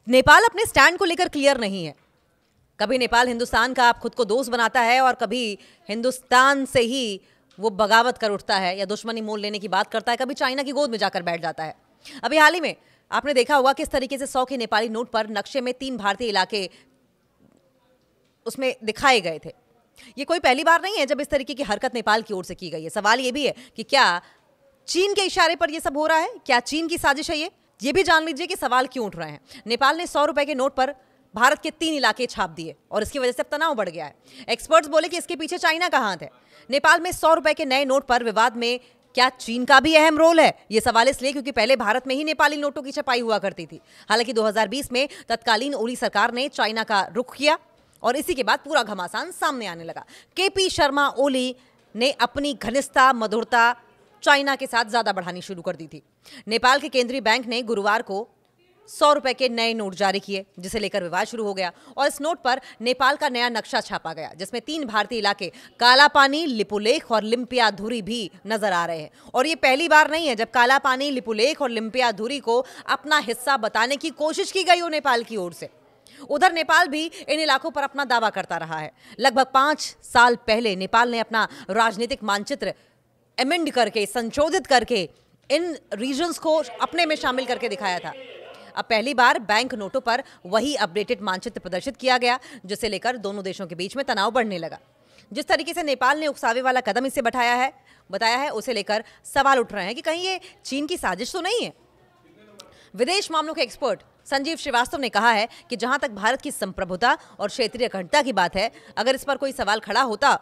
नेपाल अपने स्टैंड को लेकर क्लियर नहीं है। कभी नेपाल हिंदुस्तान का आप खुद को दोस्त बनाता है और कभी हिंदुस्तान से ही वो बगावत कर उठता है या दुश्मनी मोल लेने की बात करता है, कभी चाइना की गोद में जाकर बैठ जाता है। अभी हाल ही में आपने देखा होगा किस तरीके से 100 के नेपाली नोट पर नक्शे में 3 भारतीय इलाके उसमें दिखाए गए थे। ये कोई पहली बार नहीं है जब इस तरीके की हरकत नेपाल की ओर से की गई है। सवाल ये भी है कि क्या चीन के इशारे पर यह सब हो रहा है? क्या चीन की साजिश है ये भी जान लीजिए कि सवाल क्यों उठ रहे हैं। नेपाल ने 100 रुपए के नोट पर भारत के 3 इलाके छाप दिए और इसकी वजह से अब तनाव बढ़ गया है। एक्सपर्ट्स बोले कि इसके पीछे चाइना का हाथ है। नेपाल में 100 रुपए के नए नोट पर विवाद में क्या चीन का भी अहम रोल है? ये सवाल इसलिए क्योंकि पहले भारत में ही नेपाली नोटों की छपाई हुआ करती थी। हालांकि 2020 में तत्कालीन ओली सरकार ने चाइना का रुख किया और इसी के बाद पूरा घमासान सामने आने लगा। केपी शर्मा ओली ने अपनी घनिष्ठता मधुरता चाइना के साथ ज्यादा बढ़ानी शुरू कर दी थी। नेपाल के केंद्रीय बैंक ने गुरुवार को 100 रुपए के नए नोट जारी किए, जिसे लेकर विवाद शुरू हो गया और इस नोट पर नेपाल का नया नक्शा छापा गया, जिसमें 3 भारतीय इलाके कालापानी, लिपुलेख और लिम्पियाधुरी भी नजर आ रहे हैं। और ये पहली बार नहीं है जब कालापानी, लिपुलेख और लिम्पियाधुरी को अपना हिस्सा बताने की कोशिश की गई हो नेपाल की ओर से। उधर नेपाल भी इन इलाकों पर अपना दावा करता रहा है। लगभग 5 साल पहले नेपाल ने अपना राजनीतिक मानचित्र एमेंड करके, संशोधित करके इन रीजन्स को अपने में शामिल करके दिखाया था। अब पहली बार बैंक नोटों पर वही अपडेटेड मानचित्र प्रदर्शित किया गया, जिसे लेकर दोनों देशों के बीच में तनाव बढ़ने लगा। जिस तरीके से नेपाल ने उकसावे वाला कदम इसे बताया है उसे लेकर सवाल उठ रहे हैं कि कहीं ये चीन की साजिश तो नहीं है। विदेश मामलों के एक्सपर्ट संजीव श्रीवास्तव ने कहा है कि जहां तक भारत की संप्रभुता और क्षेत्रीय अखंडता की बात है, अगर इस पर कोई सवाल खड़ा होता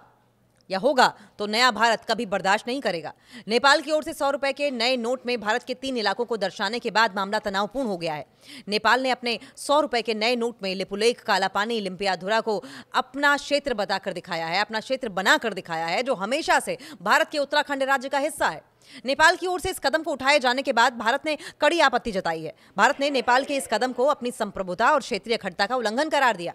या होगा तो नया भारत कभी बर्दाश्त नहीं करेगा। नेपाल की ओर से 100 रुपए के नए नोट में भारत के 3 इलाकों को दर्शाने के बाद मामला तनावपूर्ण हो गया है। नेपाल ने अपने 100 रुपए के नए नोट में लिपुलेख, कालापानी, लिम्पियाधुरा को अपना क्षेत्र बताकर दिखाया है, अपना क्षेत्र बनाकर दिखाया है, जो हमेशा से भारत के उत्तराखंड राज्य का हिस्सा है। नेपाल की ओर से इस कदम को उठाए जाने के बाद भारत ने कड़ी आपत्ति जताई है। भारत ने नेपाल के इस कदम को अपनी संप्रभुता और क्षेत्रीय अखंडता का उल्लंघन करार दिया।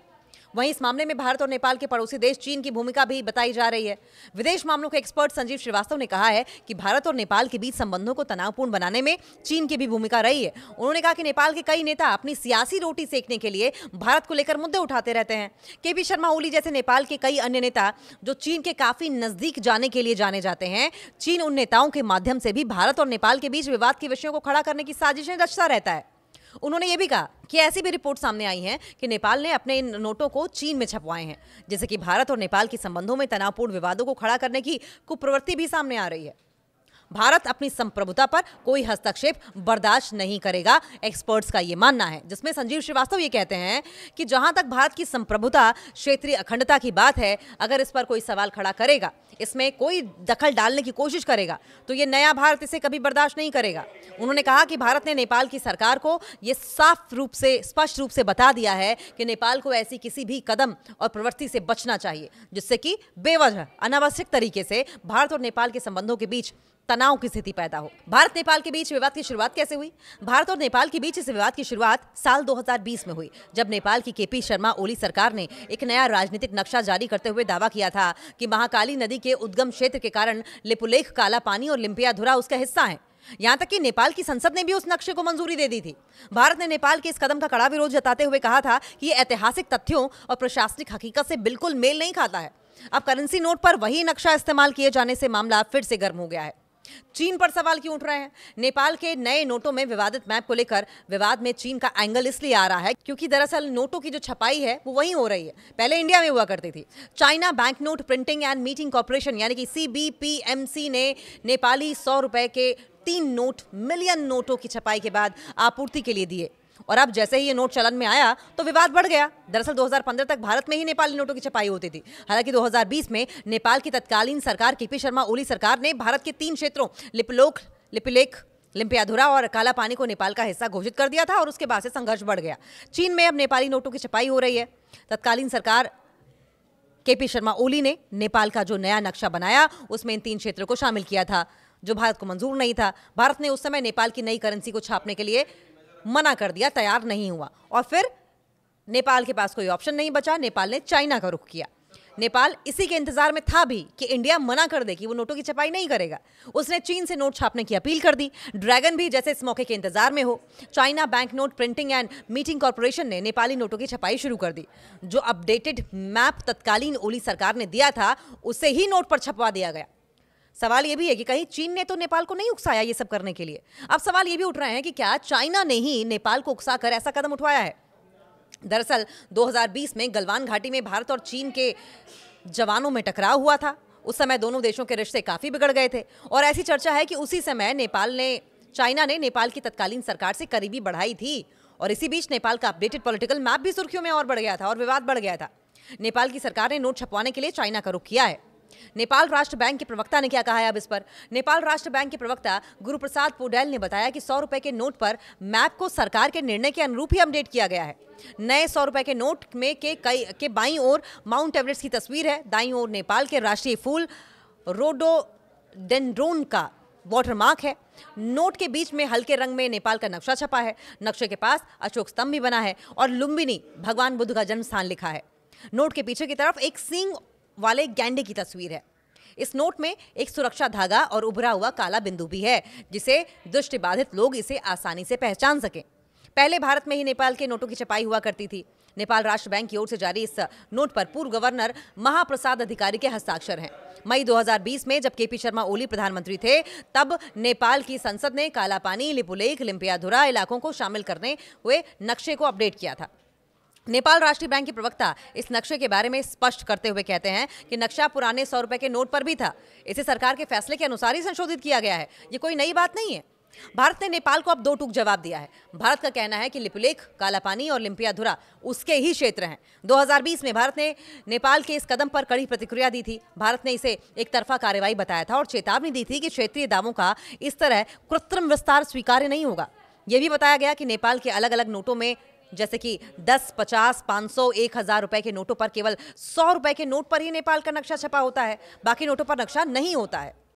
वहीं इस मामले में भारत और नेपाल के पड़ोसी देश चीन की भूमिका भी बताई जा रही है। विदेश मामलों के एक्सपर्ट संजीव श्रीवास्तव ने कहा है कि भारत और नेपाल के बीच संबंधों को तनावपूर्ण बनाने में चीन की भी भूमिका रही है। उन्होंने कहा कि नेपाल के कई नेता अपनी सियासी रोटी सेकने के लिए भारत को लेकर मुद्दे उठाते रहते हैं। केपी शर्मा ओली जैसे नेपाल के कई अन्य नेता जो चीन के काफी नजदीक जाने के लिए जाने जाते हैं, चीन उन नेताओं के माध्यम से भी भारत और नेपाल के बीच विवाद के विषयों को खड़ा करने की साजिशें रचता रहता है। उन्होंने ये भी कहा कि ऐसी भी रिपोर्ट सामने आई है कि नेपाल ने अपने इन नोटों को चीन में छपवाए हैं, जिससे कि भारत और नेपाल के संबंधों में तनावपूर्ण विवादों को खड़ा करने की कुप्रवृत्ति भी सामने आ रही है। भारत अपनी संप्रभुता पर कोई हस्तक्षेप बर्दाश्त नहीं करेगा, एक्सपर्ट्स का यह मानना है, जिसमें संजीव श्रीवास्तव ये कहते हैं कि जहां तक भारत की संप्रभुता, क्षेत्रीय अखंडता की बात है, अगर इस पर कोई सवाल खड़ा करेगा, इसमें कोई दखल डालने की कोशिश करेगा, तो ये नया भारत इसे कभी बर्दाश्त नहीं करेगा। उन्होंने कहा कि भारत ने नेपाल की सरकार को ये स्पष्ट रूप से बता दिया है कि नेपाल को ऐसी किसी भी कदम और प्रवृत्ति से बचना चाहिए जिससे कि बेवजह अनावश्यक तरीके से भारत और नेपाल के संबंधों के बीच तनाव की स्थिति पैदा हो। भारत नेपाल के बीच विवाद की शुरुआत कैसे हुई? भारत और नेपाल के बीच इस विवाद की शुरुआत साल 2020 में हुई, जब नेपाल की केपी शर्मा ओली सरकार ने एक नया राजनीतिक नक्शा जारी करते हुए दावा किया था कि महाकाली नदी के उद्गम क्षेत्र के कारण लिपुलेख, कालापानी और लिम्पियाधुरा उसका हिस्सा है। यहां तक कि नेपाल की संसद ने भी उस नक्शे को मंजूरी दे दी थी। भारत ने नेपाल के इस कदम का कड़ा विरोध जताते हुए कहा था कि यह ऐतिहासिक तथ्यों और प्रशासनिक हकीकत से बिल्कुल मेल नहीं खाता है। अब करेंसी नोट पर वही नक्शा इस्तेमाल किए जाने से मामला फिर से गर्म हो गया है। चीन पर सवाल क्यों उठ रहे हैं? नेपाल के नए नोटों में विवादित मैप को लेकर विवाद में चीन का एंगल इसलिए आ रहा है क्योंकि दरअसल नोटों की जो छपाई है वो वहीं हो रही है, पहले इंडिया में हुआ करती थी। China bank note printing and meeting corporation यानी कि CBPMC ने नेपाली 100 रुपए के 3 नोट मिलियन नोटों की छपाई के बाद आपूर्ति के लिए दिए और अब जैसे ही ये नोट चलन में आया तो विवाद बढ़ गया। दरअसल 2015 तक भारत में ही नेपाली नोटों की छपाई होती थी। हालांकि 2020 में नेपाल की तत्कालीन सरकार केपी शर्मा ओली सरकार ने भारत के 3 क्षेत्रों लिपुलेख, लिम्पियाधुरा और कालापानी को नेपाल का हिस्सा घोषित कर दिया था और उसके बाद से संघर्ष बढ़ गया। चीन में अब नेपाली नोटों की छपाई हो रही है। तत्कालीन सरकार केपी शर्मा ओली ने नेपाल का जो नया नक्शा बनाया उसमें इन 3 क्षेत्रों को शामिल किया था, जो भारत को मंजूर नहीं था। भारत ने उस समय नेपाल की नई करेंसी को छापने के लिए मना कर दिया, तैयार नहीं हुआ और फिर नेपाल के पास कोई ऑप्शन नहीं बचा, नेपाल ने चाइना का रुख किया। नेपाल इसी के इंतजार में था भी कि इंडिया मना कर दे कि वो नोटों की छपाई नहीं करेगा। उसने चीन से नोट छापने की अपील कर दी। ड्रैगन भी जैसे इस मौके के इंतजार में हो। China bank note printing and meeting corporation ने नेपाली नोटों की छपाई शुरू कर दी। जो अपडेटेड मैप तत्कालीन ओली सरकार ने दिया था उसे ही नोट पर छपवा दिया गया। सवाल यह भी है कि कहीं चीन ने तो नेपाल को नहीं उकसाया ये सब करने के लिए। अब सवाल ये भी उठ रहे हैं कि क्या चाइना ने ही नेपाल को उकसाकर ऐसा कदम उठवाया है। दरअसल 2020 में गलवान घाटी में भारत और चीन के जवानों में टकराव हुआ था। उस समय दोनों देशों के रिश्ते काफी बिगड़ गए थे और ऐसी चर्चा है कि उसी समय चाइना ने नेपाल की तत्कालीन सरकार से करीबी बढ़ाई थी और इसी बीच नेपाल का अपडेटेड पॉलिटिकल मैप भी सुर्खियों में और बढ़ गया था और विवाद बढ़ गया था। नेपाल की सरकार ने नोट छपवाने के लिए चाइना का रुख किया है। नेपाल राष्ट्र बैंक के प्रवक्ता ने क्या कहा है अब इस पर। नेपाल राष्ट्र बैंक के प्रवक्ता गुरुप्रसाद पौडेल ने बताया कि 100 रुपए के नोट पर मैप को सरकार के निर्णय के अनुरूप ही अपडेट किया गया है। नए 100 रुपए के नोट में के बाईं ओर माउंट एवरेस्ट की तस्वीर है। दाईं ओर नेपाल के राष्ट्रीय फूल रोडोडेंड्रोन का वाटरमार्क है। नोट के बीच में हल्के रंग में नेपाल का नक्शा छपा है। नक्शे के पास अशोक स्तंभ भी बना है और लुम्बिनी भगवान बुद्ध का जन्म स्थान लिखा है। नोट के पीछे की तरफ एक सींग वाले गैंडे की तस्वीर है। इस नोट में एक सुरक्षा धागा और उभरा हुआ काला बिंदु भी है जिसे दृष्टिबाधित लोग इसे आसानी से पहचान सकें। पहले भारत में ही नेपाल के नोटों की छपाई हुआ करती थी। नेपाल राष्ट्र बैंक की ओर से जारी इस नोट पर पूर्व गवर्नर महाप्रसाद अधिकारी के हस्ताक्षर हैं। मई 2020 में जब केपी शर्मा ओली प्रधानमंत्री थे तब नेपाल की संसद ने कालापानी, लिपुलेख, लिम्पियाधुरा इलाकों को शामिल करने हुए नक्शे को अपडेट किया था। नेपाल राष्ट्रीय बैंक के प्रवक्ता इस नक्शे के बारे में स्पष्ट करते हुए कहते हैं कि नक्शा पुराने 100 रुपए के नोट पर भी था। इसे सरकार के फैसले के अनुसार ही संशोधित किया गया है। ये कोई नई बात नहीं है। भारत ने नेपाल को अब दो टूक जवाब दिया है। भारत का कहना है कि लिपुलेख, कालापानी और लिम्पियाधुरा उसके ही क्षेत्र हैं। 2020 में भारत ने नेपाल के इस कदम पर कड़ी प्रतिक्रिया दी थी। भारत ने इसे एक तरफा कार्रवाई बताया था और चेतावनी दी थी कि क्षेत्रीय दावों का इस तरह कृत्रिम विस्तार स्वीकार्य नहीं होगा। यह भी बताया गया कि नेपाल के अलग अलग नोटों में जैसे कि 10, 50, 500, 1000 रुपए के नोटों पर केवल 100 रुपए के नोट पर ही नेपाल का नक्शा छपा होता है। बाकी नोटों पर नक्शा नहीं होता है।